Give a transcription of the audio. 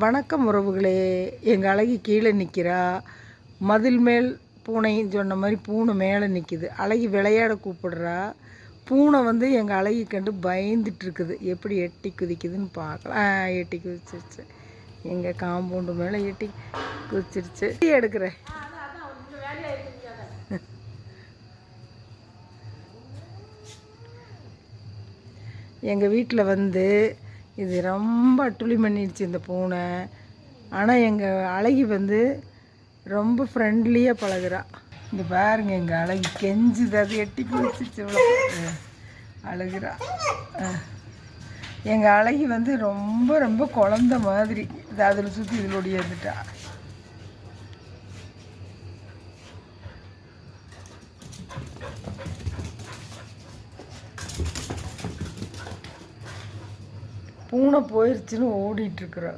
வணக்கம் உறவுகளே. எங்கள் அழகி கீழே நிற்கிறா. மதில் மேல் பூனைன்னு சொன்ன மாதிரி பூனை மேலே நிற்கிது. அழகி விளையாட கூப்பிடுறா. பூனை வந்து எங்கள் அழகி கண்டு பயந்துட்டுருக்குது. எப்படி எட்டி குதிக்குதுன்னு பார்க்கலாம். எட்டி குதிச்சிருச்சு. எங்கள் காம்பவுண்டு மேலே எட்டி குதிச்சிருச்சு. எடுக்கிறேன். எங்கள் வீட்டில் வந்து இது ரொம்ப அட்டுளி பண்ணிடுச்சு இந்த பூனை. ஆனால் எங்கள் அழகி வந்து ரொம்ப ஃப்ரெண்ட்லியாக பழகுறா. இந்த பாருங்க, எங்கள் அழகி கெஞ்சுது. அது எட்டி குதிச்சிச்சு அழுகிறா. எங்கள் அழகி வந்து ரொம்ப ரொம்ப குழந்த மாதிரி. இது அதில் சுற்றி இதில் ஒடியாந்துட்டா. பூனை போயிடுச்சுன்னு ஓடிட்டுருக்குறா.